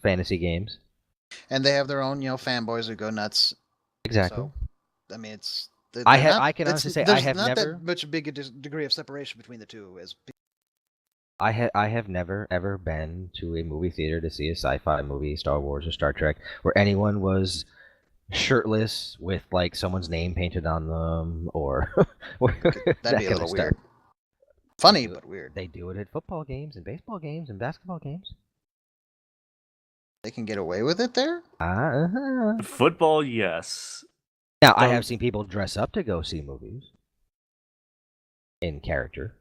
fantasy games. And they have their own, fanboys who go nuts. Exactly. So, I mean, it's I can honestly say I there's have not never. that much big a degree of separation between the two as. I have never ever been to a movie theater to see a sci-fi movie, Star Wars or Star Trek, where anyone was shirtless with like someone's name painted on them or That'd that be a kind little of weird. stuff. Funny, but weird. They do it at football games and baseball games and basketball games. They can get away with it there? Uh-huh. Football, yes. Now, I have seen people dress up to go see movies in character.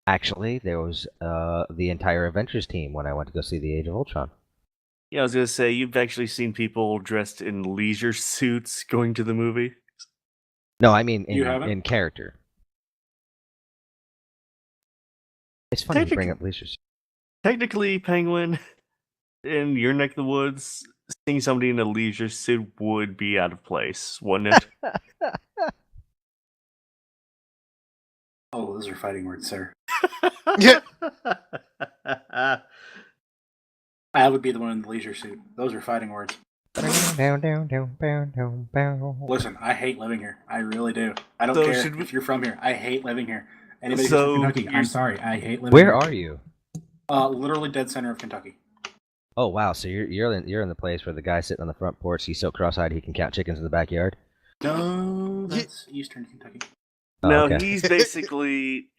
Actually, there was the entire Avengers team when I went to go see The Age of Ultron. Yeah, I was gonna say you've actually seen people dressed in leisure suits going to the movie. No, I mean You haven't? in character. It's funny to bring up leisure suits. Technically, Penguin, in your neck of the woods, seeing somebody in a leisure suit would be out of place, wouldn't it? Oh, those are fighting words, sir. Yeah. I would be the one in the leisure suit. Those are fighting words. Listen, I hate living here. I really do. I don't care if you're from here. I hate living here. Anybody who's from Kentucky, I'm sorry. I hate living here. Where are you? Literally dead center of Kentucky. Oh wow! So you're in the place where the guy sitting on the front porch, he's so cross-eyed he can count chickens in the backyard. No, that's Eastern Kentucky. Oh, No, okay. he's basically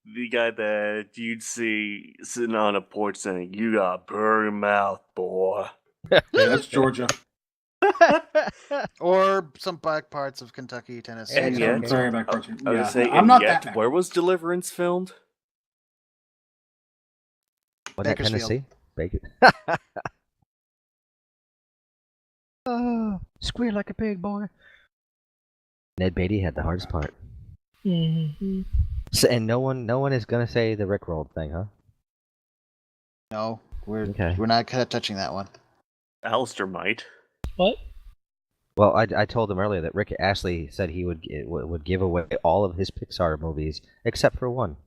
the guy that you'd see sitting on a porch saying, "You got a burger mouth, boy." Yeah, that's Georgia. Or some back parts of Kentucky, Tennessee. And yet, sorry about I Georgia. was gonna say, I'm and not yet, that bad. where was Deliverance filmed? What, that Bakersfield. Tennessee? Bacon. Oh, squeal like a pig, boy. Ned Beatty had the hardest part. Mm-hmm. So, and no one is gonna say the Rickrolled thing, huh? No, we're Okay. not touching that one. Alistair might. What? Well, I told him earlier that Rick Astley said he would give away all of his Pixar movies except for one.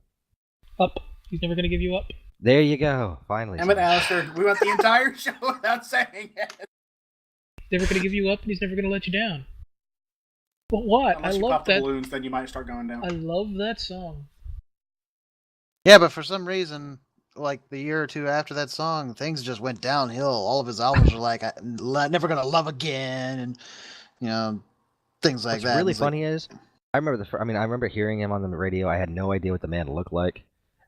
Up. He's never gonna give you up. There you go. Finally. Emmett Alistair, we went the entire show without saying it. He's never gonna give you up, and he's never gonna let you down. But what? Unless you I love pop the that. balloons, then you might start going down. I love that song. Yeah, but for some reason, like the year or two after that song, things just went downhill. All of his albums were like, "Never Gonna Love Again," and things like What's that. really It's funny is, I remember I remember hearing him on the radio. I had no idea what the man looked like,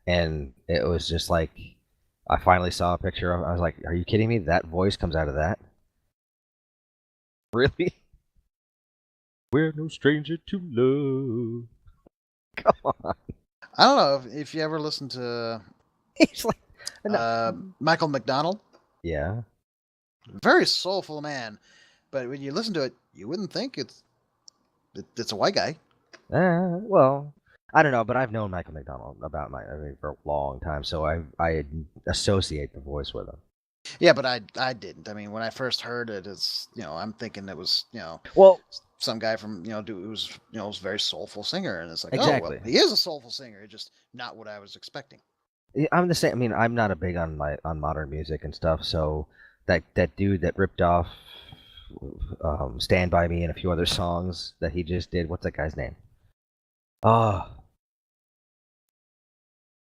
and it was just like, I finally saw a picture of him. I was like, "Are you kidding me? That voice comes out of that? Really? We're no stranger to love." Come on. I don't know if you ever listened to He's like, Michael McDonald. yeah. Very soulful man, but when you listen to it, you wouldn't think it's a white guy. Well, I don't know, but I've known Michael McDonald for a long time, so I associate the voice with him. Yeah, but I didn't. I mean, when I first heard it, it's I'm thinking it was Well, some guy from who's was a very soulful singer, and it's like Exactly. oh well, he is a soulful singer, just not what I was expecting. I'm the same. I mean, I'm not a big on modern music and stuff. So that dude that ripped off "Stand by Me" and a few other songs that he just did. What's that guy's name? Oh,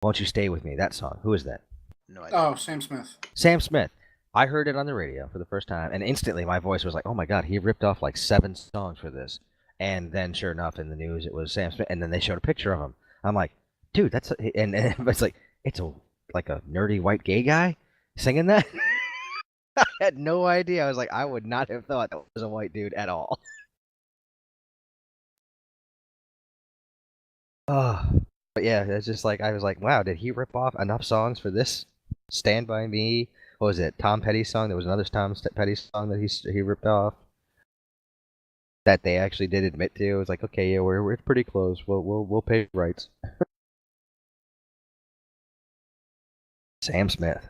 "Won't You Stay With Me"? That song. Who is that? No idea. Oh, Sam Smith. Sam Smith. I heard it on the radio for the first time, and instantly my voice was like, "Oh my God, he ripped off like 7 songs for this." And then, sure enough, in the news it was Sam Smith, and then they showed a picture of him. I'm like, "Dude, that's," and it's like, it's like a nerdy white gay guy singing that. I had no idea. I was like, I would not have thought that was a white dude at all. Oh, but yeah, it's just like, I was like, wow, did he rip off enough songs for this? "Stand by Me." What was it? Tom Petty's song. There was another Tom Petty song that he ripped off. That they actually did admit to. It was like, okay, yeah, we're pretty close. We'll pay rights. Sam Smith.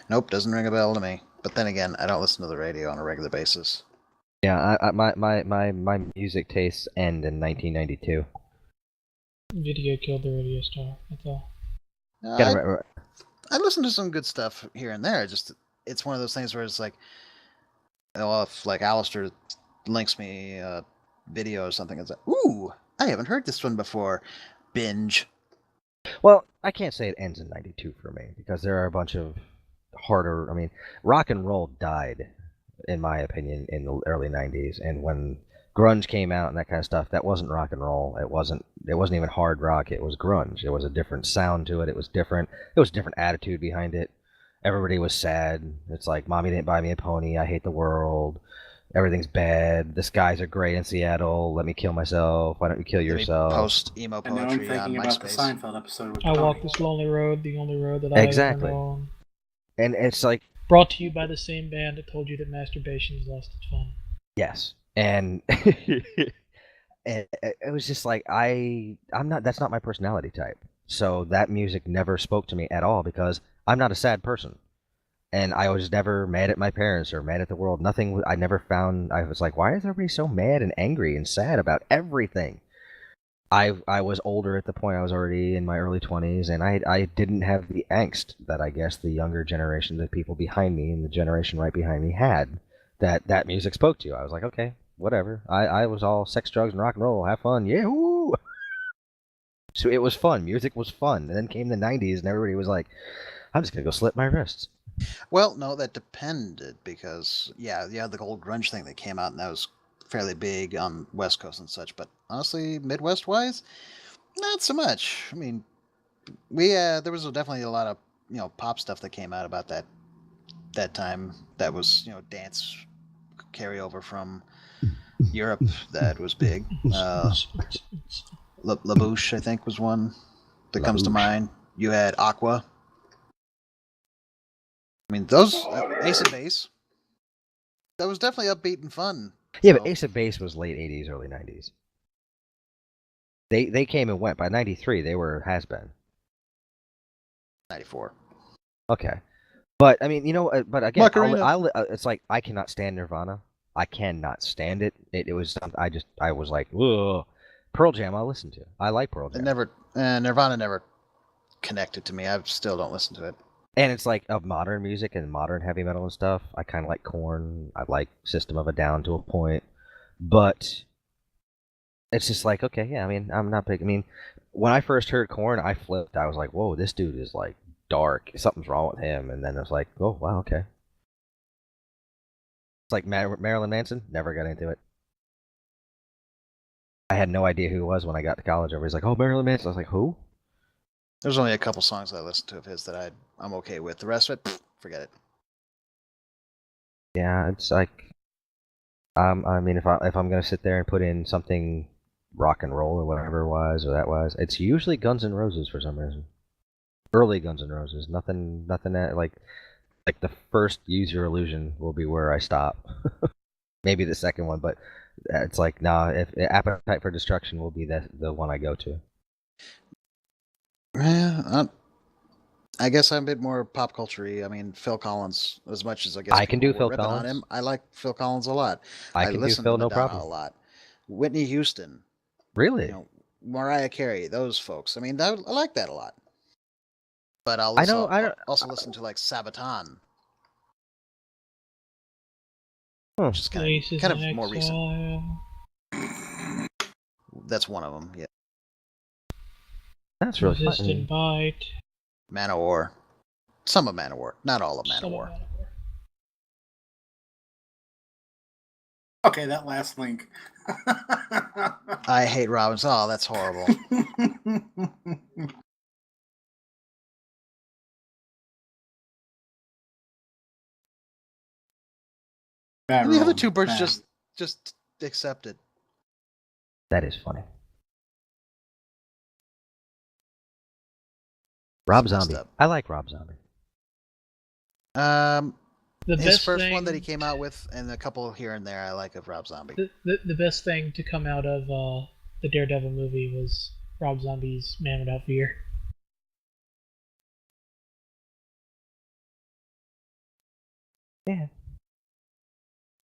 Nope, doesn't ring a bell to me. But then again, I don't listen to the radio on a regular basis. Yeah, my music tastes end in 1992. Video killed the radio star. That's all. I listen to some good stuff here and there. Just it's one of those things where it's like, well, if like Alistair links me a video or something, it's like, ooh, I haven't heard this one before. Binge. Well, I can't say it ends in '92 for me because there are a bunch of harder. I mean, rock and roll died, in my opinion, in the early '90s, and when grunge came out and that kind of stuff, that wasn't rock and roll. It wasn't even hard rock. It was grunge. It was a different sound to it. It was different. It was a different attitude behind it. Everybody was sad. It's like, mommy didn't buy me a pony. I hate the world. Everything's bad. The skies are gray in Seattle. Let me kill myself. Why don't you kill yourself? Post emo And now I'm poetry on thinking about the MySpace. Seinfeld episode. With I walk Tony. this lonely road, the only road that Exactly. I ever known. And it's like, Brought to you by the same band that told you that masturbation has lost its fun. yes. And it was just like, I'm not, that's not my personality type. So that music never spoke to me at all because I'm not a sad person. And I was never mad at my parents or mad at the world. Nothing, I never found, I was like, why is everybody so mad and angry and sad about everything? I was older at the point. I was already in my early 20s, and I didn't have the angst that I guess the younger generation, the people behind me and the generation right behind me had, that music spoke to. I was like, okay, whatever. I was all sex, drugs, and rock and roll. Have fun. Yeah, woo! So it was fun. Music was fun. And then came the 90s, and everybody was like, I'm just going to go slit my wrists. Well, no, that depended because, yeah, you had the old grunge thing that came out, and that was fairly big on West Coast and such. But honestly, Midwest-wise, not so much. I mean, there was definitely a lot of pop stuff that came out about that time. That was dance carryover from Europe. That was big. La Bouche, I think, was one that comes to mind. You had Aqua. I mean, those Ace of Base. That was definitely upbeat and fun. Yeah, but Ace of Base was late 80s, early 90s. They came and went. By 93, they were has-been. 94. Okay. But, I mean, but again, it's like, I cannot stand Nirvana. I cannot stand it. It was, I was like, ugh. Pearl Jam, I'll listen to. I like Pearl Jam. Nirvana never connected to me. I still don't listen to it. And it's like of modern music and modern heavy metal and stuff. I kind of like Korn. I like System of a Down to a point. But it's just like, okay, yeah, I mean, I'm not big. I mean, when I first heard Korn, I flipped. I was like, whoa, this dude is like dark. Something's wrong with him. And then I was like, oh, wow, okay. It's like Marilyn Manson. Never got into it. I had no idea who he was when I got to college. Everybody's like, oh, Marilyn Manson. I was like, who? There's only a couple songs I listened to of his that I'm okay with. The rest of it, forget it. Yeah, it's like, I mean, if I'm gonna sit there and put in something rock and roll or whatever it was or that was, it's usually Guns N' Roses for some reason. Early Guns N' Roses, nothing that like the first Use Your Illusion will be where I stop. Maybe the second one, but it's like, nah. If Appetite for Destruction will be the one I go to. Yeah, I guess I'm a bit more pop culture-y. I mean, Phil Collins, as much as I guess I can do people were Phil ripping on Collins. him, I like Phil Collins a lot. I can do listen Phil, to no Madonna problem. a lot. Whitney Houston, Really? Mariah Carey, those folks. I mean, I like that a lot. But I'll also listen to like Sabaton, which is kind of more recent. That's one of them. Yeah. That's really Resistant Bite. Manowar. Some of Manowar, not all of Manowar. Okay, that last link. I hate Robinson. Oh, that's horrible. The other two birds just accept it. That is funny. Rob Zombie. I like Rob Zombie. His first one that he came out with, and a couple here and there I like of Rob Zombie. The best thing to come out of the Daredevil movie was Rob Zombie's Man Without Fear. Yeah.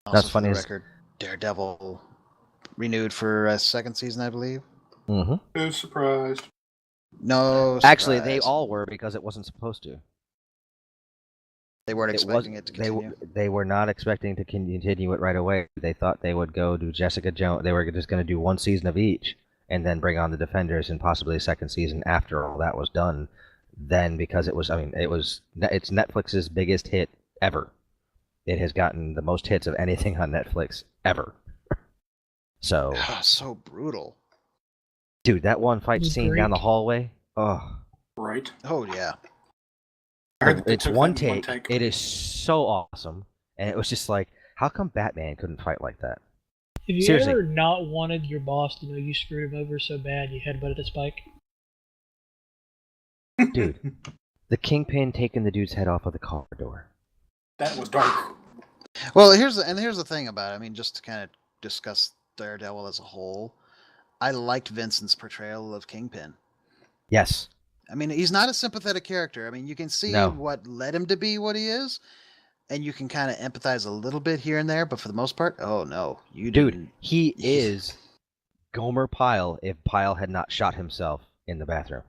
Also, that's funny. Record, Daredevil renewed for a second season, I believe. Mm-hmm. Who's surprised? No, Actually, they surprise. all were because it wasn't supposed to. They weren't It expecting was it to continue. they were not expecting to continue it right away. They thought they would go do Jessica Jones. They were just going to do one season of each, and then bring on the Defenders and possibly a second season after all that was done. Then, because it's Netflix's biggest hit ever. It has gotten the most hits of anything on Netflix ever. So, So brutal. dude, that one fight Was scene great. down the hallway. Oh, Right. Oh yeah. I heard that they it's took one that in one take. take. It is so awesome, and it was just like, how come Batman couldn't fight like that? Have you Seriously. ever not wanted your boss to know you screwed him over so bad you headbutted a spike? Dude, the Kingpin taking the dude's head off of the car door. That was dark. Well, here's the thing about it. I mean, just to kind of discuss Daredevil as a whole, I liked Vincent's portrayal of Kingpin. Yes. I mean, he's not a sympathetic character. I mean, you can see No. what led him to be what he is, and you can kind of empathize a little bit here and there, but for the most part, oh no, you Dude, didn't. he is Gomer Pyle if Pyle had not shot himself in the bathroom.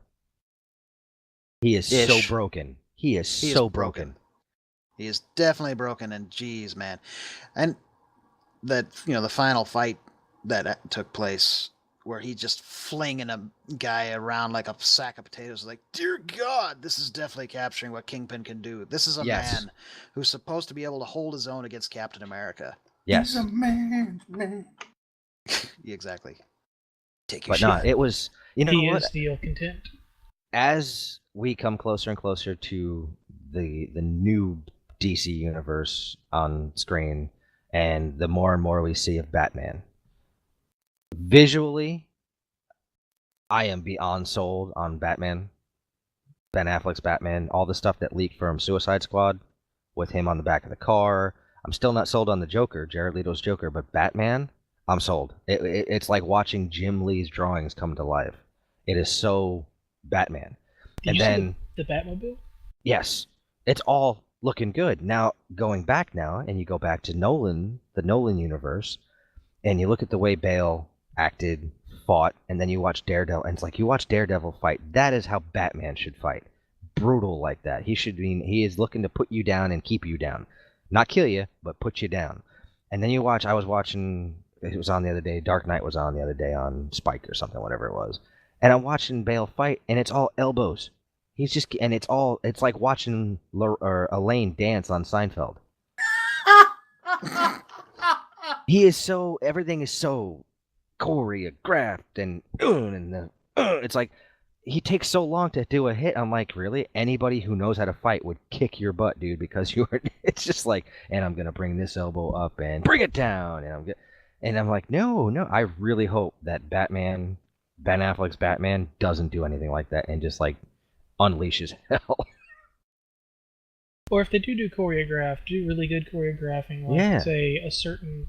He is so Ish. broken. He is He is so broken. broken. He is definitely broken, and geez, man, and that the final fight that took place where he just flinging a guy around like a sack of potatoes, like, dear God, this is definitely capturing what Kingpin can do. This is a Yes. man who's supposed to be able to hold his own against Captain America. Yes. He's a man. Exactly. Take your But shot. no, it was, you know He what? is the content. As we come closer and closer to the new DC universe on screen, and the more and more we see of Batman, visually, I am beyond sold on Batman. Ben Affleck's Batman, all the stuff that leaked from Suicide Squad, with him on the back of the car. I'm still not sold on the Joker, Jared Leto's Joker, but Batman, I'm sold. It's like watching Jim Lee's drawings come to life. It is so Batman. Did And you then, see the Batmobile? yes, it's all looking good. Now, going back now, and you go back to Nolan, the Nolan universe, and you look at the way Bale acted, fought, and then you watch Daredevil, and it's like you watch Daredevil fight. That is how Batman should fight. Brutal like that. He is looking to put you down and keep you down. Not kill you, but put you down. And then you watch, I was watching, it was on the other day, Dark Knight was on the other day on Spike or something, whatever it was. And I'm watching Bale fight, and it's all elbows. It's like watching Elaine dance on Seinfeld. Everything is so choreographed, and it's like, he takes so long to do a hit. I'm like, really? Anybody who knows how to fight would kick your butt, dude, because it's just like, and I'm going to bring this elbow up and bring it down, and I'm like, no, I really hope that Ben Affleck's Batman doesn't do anything like that and just like unleashes hell. Or if they do choreograph, do really good choreographing, like Yeah. say a certain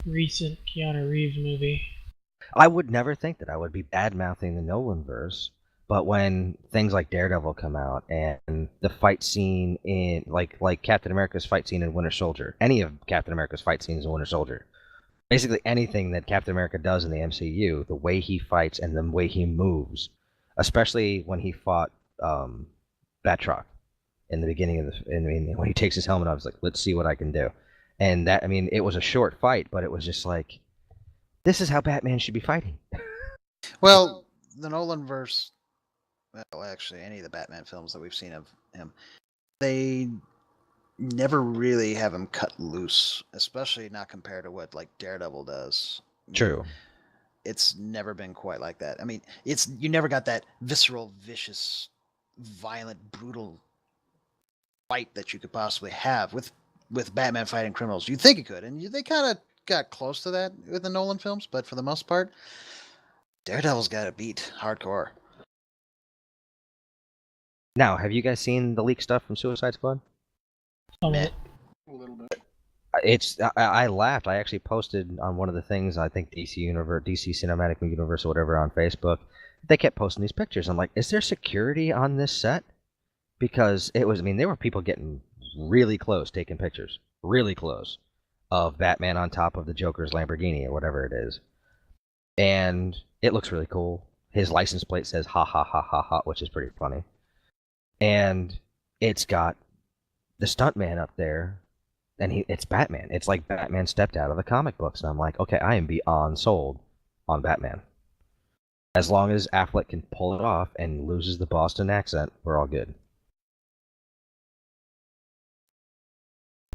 recent Keanu Reeves movie. I would never think that I would be bad-mouthing the Nolanverse, but when things like Daredevil come out and the fight scene in like Captain America's fight scene in Winter Soldier, any of Captain America's fight scenes in Winter Soldier, basically anything that Captain America does in the MCU, the way he fights and the way he moves, especially when he fought Batroc in the beginning of when he takes his helmet off, it's like, let's see what I can do. And that, it was a short fight, but it was just like, this is how Batman should be fighting. Well, the Nolan verse, well, actually, any of the Batman films that we've seen of him, they never really have him cut loose, especially not compared to what like Daredevil does. True. It's never been quite like that. You never got that visceral, vicious, violent, brutal fight that you could possibly have with Batman fighting criminals. You think it could, and they kind of got close to that with the Nolan films, but for the most part, Daredevil's got it beat hardcore. Now, have you guys seen the leaked stuff from Suicide Squad? Meh. A little bit. I laughed. I actually posted on one of the things, I think DC Cinematic Universe or whatever, on Facebook. They kept posting these pictures. I'm like, is there security on this set? Because there were people getting really close, taking pictures, really close, of Batman on top of the Joker's Lamborghini or whatever it is. And it looks really cool. His license plate says ha ha ha ha ha, which is pretty funny. And it's got the stuntman up there, and it's Batman. It's like Batman stepped out of the comic books, and I'm like, okay, I am beyond sold on Batman. As long as Affleck can pull it off and loses the Boston accent, we're all good.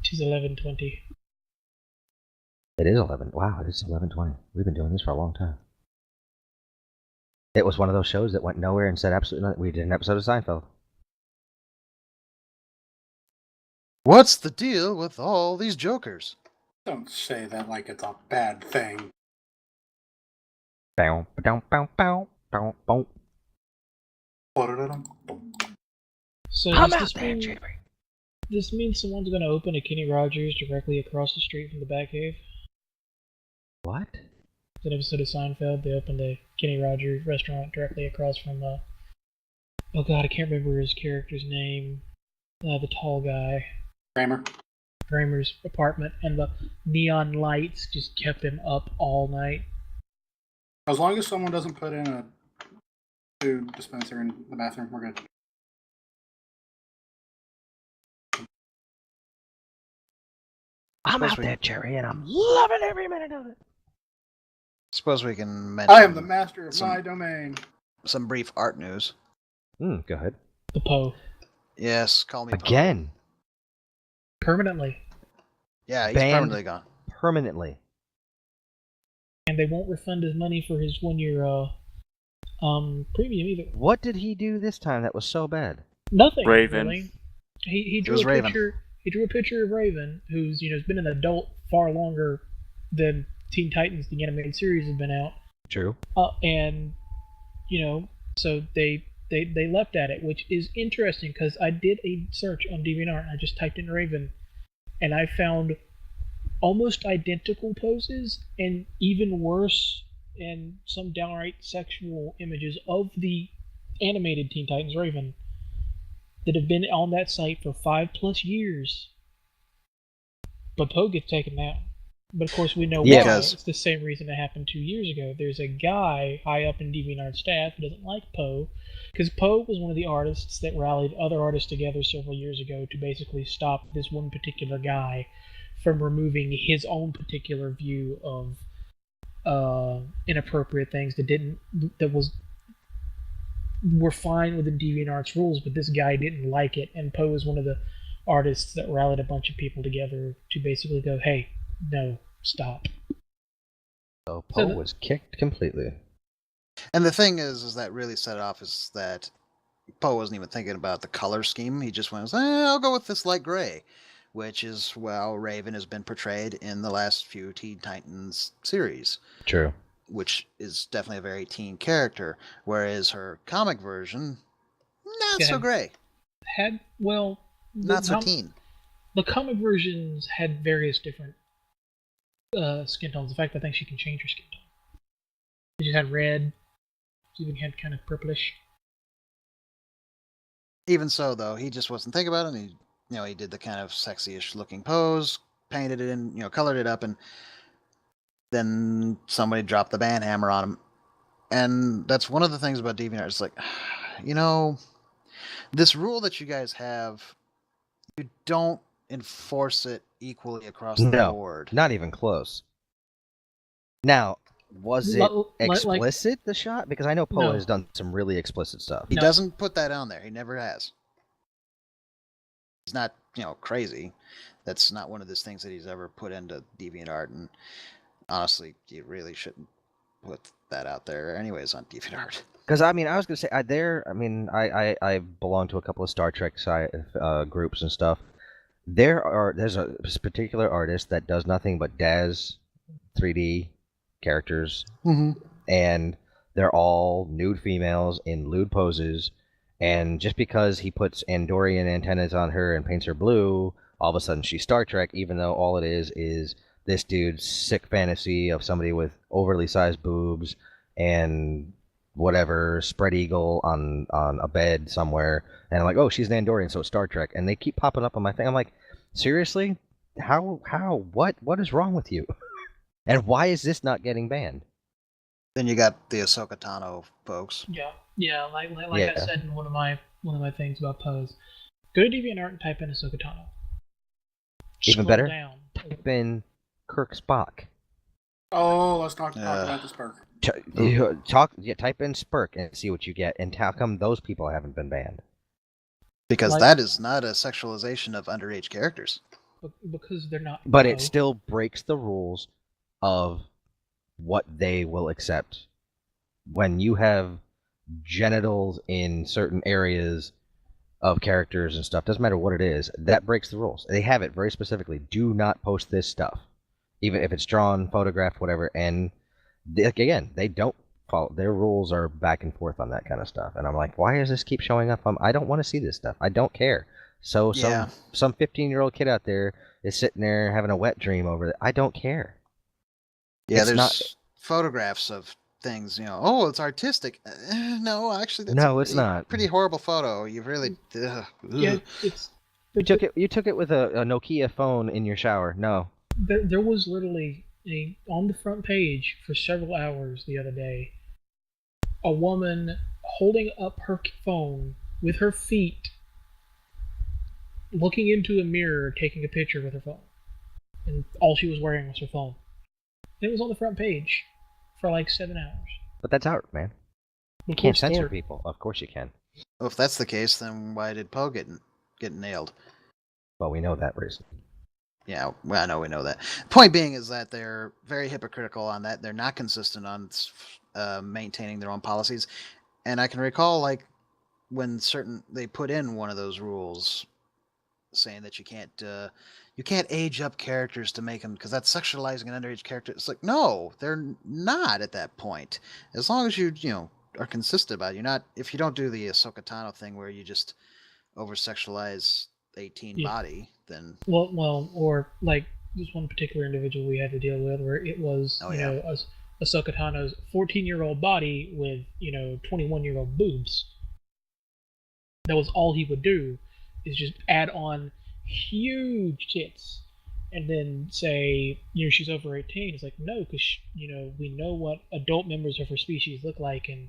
She's 11:20. It is 11. Wow, it is 11:20. We've been doing this for a long time. It was one of those shows that went nowhere and said absolutely nothing. We did an episode of Seinfeld. What's the deal with all these jokers? Don't say that like it's a bad thing. Bow, bow, bow, bow, bow, bow. So Come does out there, Jimmy. this mean someone's going to open a Kenny Rogers directly across the street from the Batcave? What? It's an episode of Seinfeld. They opened a Kenny Rogers restaurant directly across from oh god, I can't remember his character's name. The tall guy. Kramer's apartment, and the neon lights just kept him up all night. As long as someone doesn't put in a food dispenser in the bathroom, we're good. I'm out there, Jerry, and I'm loving every minute of it. Suppose we can mention. I am the master of my domain. Some brief art news. Go ahead. The Poe. Yes, call me Poe. Again. Permanently. Yeah, he's Banned permanently gone. Permanently. And they won't refund his money for his 1-year premium either. What did he do this time that was so bad? Nothing. Raven. Really. He drew was a Raven. picture. He drew a picture of Raven, who's has been an adult far longer than Teen Titans, the animated series, has been out. True. And so they left at it, which is interesting because I did a search on DeviantArt and I just typed in Raven, and I found almost identical poses and even worse and some downright sexual images of the animated Teen Titans Raven that have been on that site for 5+ years. But Poe gets taken down. But of course we know why. Because It's the same reason it happened 2 years ago. There's a guy high up in DeviantArt staff who doesn't like Poe, because Poe was one of the artists that rallied other artists together several years ago to basically stop this one particular guy from removing his own particular view of inappropriate things were fine within DeviantArt's rules, but this guy didn't like it, and Poe is one of the artists that rallied a bunch of people together to basically go, hey, no, stop. So Poe was kicked completely. And the thing is that really set it off is that Poe wasn't even thinking about the color scheme. He just went, I'll go with this light gray, which is how Raven has been portrayed in the last few Teen Titans series. True. Which is definitely a very teen character, whereas her comic version, not so gray. Not so teen. The comic versions had various different skin tones. In fact, I think she can change her skin tone. She just had red. She even had kind of purplish. Even so, though, he just wasn't thinking about it. And he did the kind of sexy-ish looking pose, painted it in, colored it up, and then somebody dropped the ban hammer on him. And that's one of the things about DeviantArt. It's like, this rule that you guys have, you don't enforce it equally across the board. Not even close. Now, was it explicit, the shot? Because I know Poe has done some really explicit stuff. He doesn't put that on there. He never has. He's not, crazy. That's not one of those things that he's ever put into DeviantArt. And honestly, you really shouldn't put that out there anyways on DeviantArt. Because, I was going to say, I belong to a couple of Star Trek groups and stuff. There's a particular artist that does nothing but Daz 3D characters, and they're all nude females in lewd poses, and just because he puts Andorian antennas on her and paints her blue, all of a sudden she's Star Trek, even though all it is this dude's sick fantasy of somebody with overly sized boobs and whatever, spread eagle on a bed somewhere, and I'm like, oh, she's an Andorian, so it's Star Trek, and they keep popping up on my thing. I'm like, seriously? What is wrong with you? And why is this not getting banned? Then you got the Ahsoka Tano folks. Yeah. Like Yeah. I said in one of my things about Pose, go to DeviantArt and type in Ahsoka Tano. Even Scroll better, down. type in Kirk Spock. Oh, let's talk about this perk. Type in Spurk and see what you get. And how come those people haven't been banned? Because that is not a sexualization of underage characters. Because they're not. But it still breaks the rules of what they will accept. When you have genitals in certain areas of characters and stuff, doesn't matter what it is, that breaks the rules. They have it very specifically. Do not post this stuff. Even if it's drawn, photographed, whatever. And again, they don't follow. Their rules are back and forth on that kind of stuff. And I'm like, why does this keep showing up? I don't want to see this stuff. I don't care. So some 15-year-old kid out there is sitting there having a wet dream over it. I don't care. Yeah, there's photographs of things, oh, it's artistic. No, actually, that's it's not. Pretty horrible photo. You really... Yeah, it's... You took it with a Nokia phone in your shower. No. There was literally, on the front page for several hours the other day, a woman holding up her phone with her feet, looking into a mirror, taking a picture with her phone. And all she was wearing was her phone. And it was on the front page for like 7 hours. But that's art, man. You can't censor people. Of course you can. Well, if that's the case, then why did Poe get nailed? Well, we know that reason. Yeah, well, I know we know that. Point being is that they're very hypocritical on that. They're not consistent on maintaining their own policies. And I can recall, like, when they put in one of those rules saying that you can't age up characters to make them, because that's sexualizing an underage character. It's like, no, they're not at that point. As long as you are consistent about it. You're not, if you don't do the Ahsoka Tano thing where you just over sexualize 18 body, then or like this one particular individual we had to deal with where it was Ahsoka Tano's 14-year-old body with 21-year-old boobs. That was all he would do, is just add on huge tits and then say she's over 18. It's like, no, because we know what adult members of her species look like, and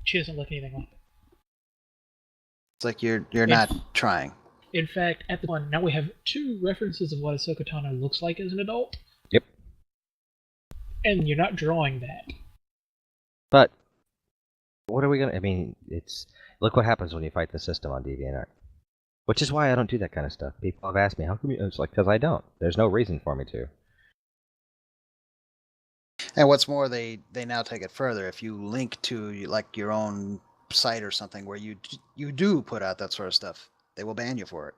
she doesn't look anything like it. It's like you're not trying. In fact, at the one now we have 2 references of what Ahsoka Tano looks like as an adult. Yep. And you're not drawing that. But what are we gonna? I mean, look what happens when you fight the system on DeviantArt. Which is why I don't do that kind of stuff. People have asked me, how come you... It's like, because I don't. There's no reason for me to. And what's more, they now take it further. If you link to like your own site or something where you do put out that sort of stuff, they will ban you for it.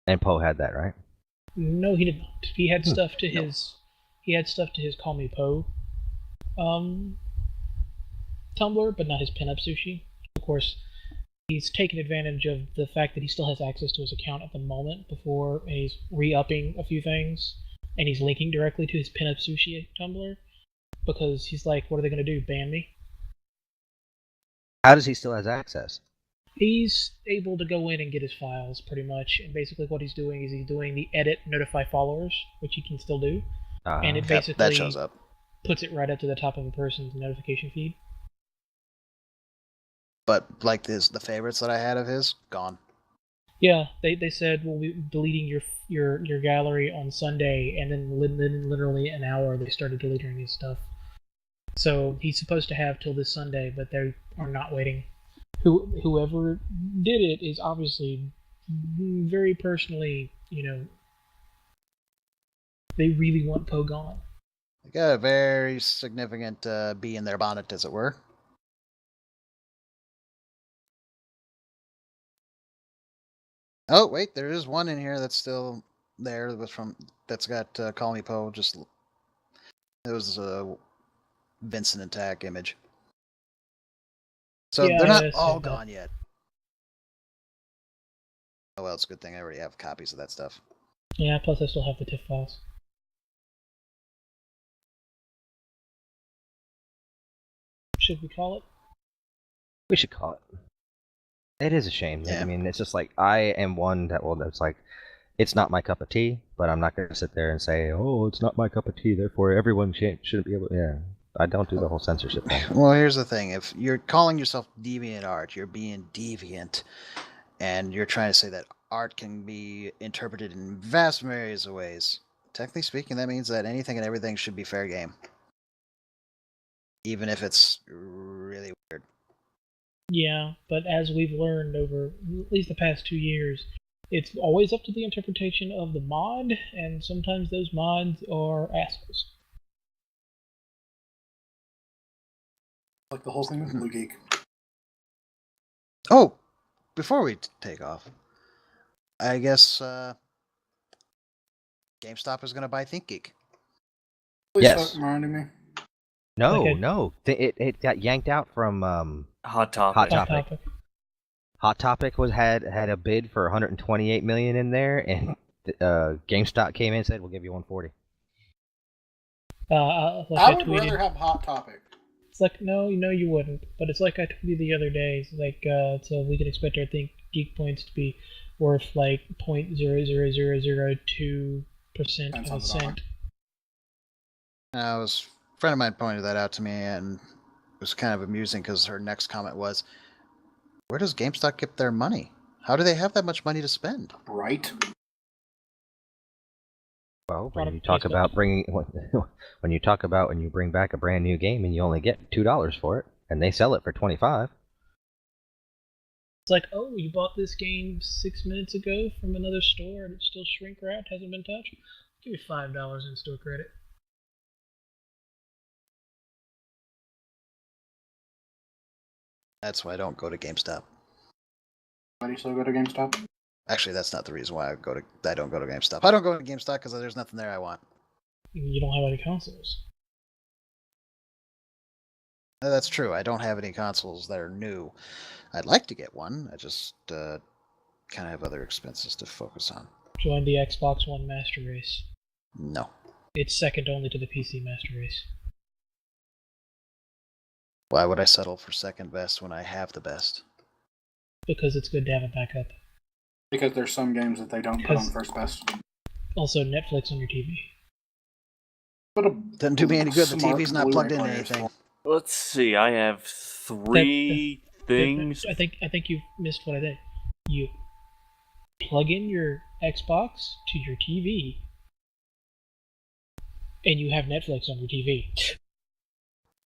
And Poe had that, right? No, he did not. He had stuff to his... He had stuff to his Call Me Poe Tumblr, but not his pinup sushi. Of course, he's taken advantage of the fact that he still has access to his account at the moment before he's re-upping a few things, and he's linking directly to his pinup sushi Tumblr, because he's like, what are they going to do, ban me? How does he still have access? He's able to go in and get his files, pretty much, and basically what he's doing is he's doing the edit notify followers, which he can still do, and it basically that shows up. Puts it right up to the top of a person's notification feed. But like the favorites that I had of his, gone. Yeah, they said we'll be deleting your gallery on Sunday, and then literally an hour they started deleting his stuff. So he's supposed to have till this Sunday, but they are not waiting. Whoever did it is obviously very personally, they really want Poe gone. They got a very significant bee in their bonnet, as it were. Oh wait, there is one in here that's still there. That's got Call Me Poe. It was a Vincent and Tack image. So they're not all gone yet. Oh well, it's a good thing I already have copies of that stuff. Yeah, plus I still have the TIFF files. Should we call it? We should call it. It is a shame. Yeah. I mean, it's just like, I am one that's like, it's not my cup of tea, but I'm not going to sit there and say, oh, it's not my cup of tea, therefore everyone shouldn't be able to... Yeah. I don't do the whole censorship thing. Well, here's the thing: if you're calling yourself deviant art, you're being deviant, and you're trying to say that art can be interpreted in vast various ways. Technically speaking, that means that anything and everything should be fair game, even if it's really weird. Yeah, but as we've learned over at least the past 2 years, it's always up to the interpretation of the mod, and sometimes those mods are assholes. Like the whole thing with Blue Geek. Oh, before we take off, I guess GameStop is going to buy ThinkGeek. Please Yes. stop reminding me. No, Okay. no. It got yanked out from Hot Topic. Hot Topic. Hot Topic had a bid for 128 million in there, and GameStop came in and said, "We'll give you 140." Like I I would tweeted, rather have Hot Topic. it's like, no, you wouldn't. But it's like I told you the other day. It's like, so we can expect our Geek points to be worth like 0.00002% of a cent. A friend of mine pointed that out to me, and it was kind of amusing because her next comment was, "Where does GameStop get their money? How do they have that much money to spend?" Right? Well, when you talk about when you bring back a brand new game and you only get $2 for it, and they sell it for 25. It's like, oh, you bought this game 6 minutes ago from another store and it's still shrink wrapped, hasn't been touched. Give me $5 in store credit. That's why I don't go to GameStop. Why do you still go to GameStop? Actually, that's not the reason why I don't go to GameStop. I don't go to GameStop because there's nothing there I want. You don't have any consoles. That's true. I don't have any consoles that are new. I'd like to get one. I just kind of have other expenses to focus on. Join the Xbox One Master Race. No. It's second only to the PC Master Race. Why would I settle for second best when I have the best? Because it's good to have a backup. Because there's some games that they don't put on first best. Also, Netflix on your TV. Doesn't do me any good. The TV's not plugged into anything. Let's see. I have three things. I think you missed what I did. You plug in your Xbox to your TV, and you have Netflix on your TV.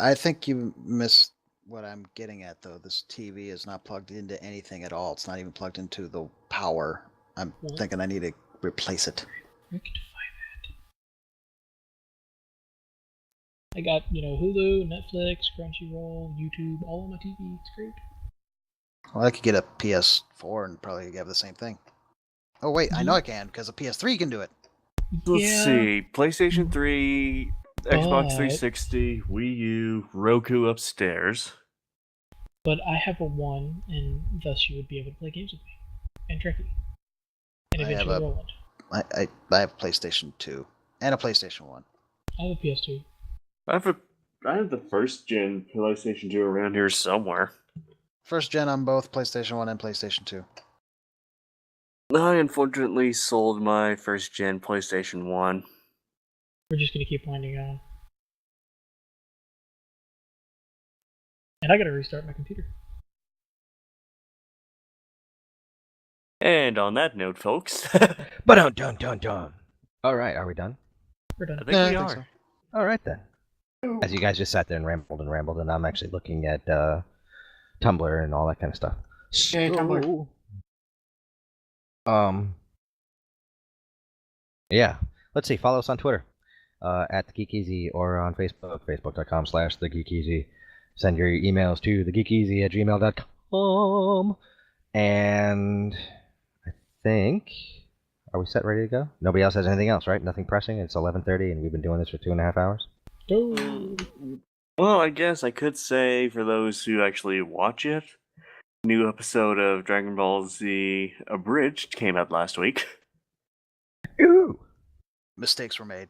I think you missed what I'm getting at, though. This TV is not plugged into anything at all. It's not even plugged into the power. I'm thinking I need to replace it. Rectify that. I got, Hulu, Netflix, Crunchyroll, YouTube, all on my TV. It's great. Well, I could get a PS4 and probably have the same thing. Oh, wait, I know I can, because a PS3 can do it. Let's see. PlayStation 3, Xbox 360, Wii U, Roku upstairs. But I have a One, and thus you would be able to play games with me. And Tricky. And eventually Roland. I have PlayStation 2 and a PlayStation 1. I have a PS2. I have the first gen PlayStation 2 around here somewhere. First gen on both PlayStation 1 and PlayStation 2. I unfortunately sold my first gen PlayStation 1. We're just going to keep winding on. And I got to restart my computer. And on that note, folks. But dun. All right, are we done? We're done. I think we are. So. All right then. As you guys just sat there and rambled, and I'm actually looking at Tumblr and all that kind of stuff. Yay, Tumblr. Yeah. Let's see. Follow us on Twitter at the Geek EZ or on Facebook, facebook.com/thegeekez. Send your emails to thegeekez@gmail.com. And I think, are we set, ready to go? Nobody else has anything else, right? Nothing pressing. It's 11:30, and we've been doing this for 2.5 hours. Well, I guess I could say, for those who actually watch it, new episode of Dragon Ball Z Abridged came out last week. Ooh. Mistakes were made.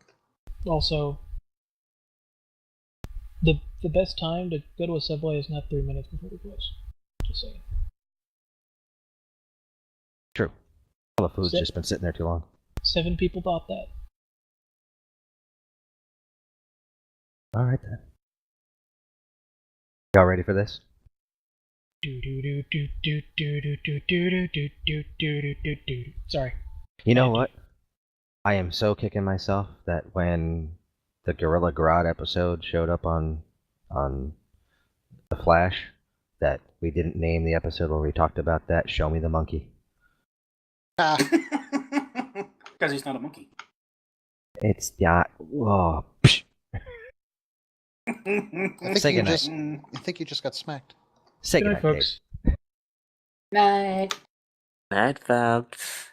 Also, the best time to go to a Subway is not 3 minutes before we close. Just saying. True. All the food's just been sitting there too long. 7 people bought that. All right then. Y'all ready for this? Sorry. You know what? I am so kicking myself that when the Gorilla Grodd episode showed up on The Flash, that we didn't name the episode where we talked about that. Show me the monkey. Because he's not a monkey. It's not. Oh, I Say think, goodnight. I think you just got smacked. Say Good night, goodnight, folks. Night. Night, folks.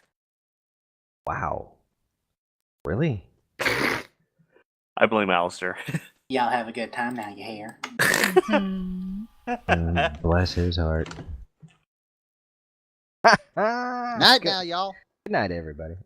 Wow. Really? I blame Alistair. Y'all have a good time now, you hear? Bless his heart. Night now, y'all. Good night, everybody.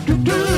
Do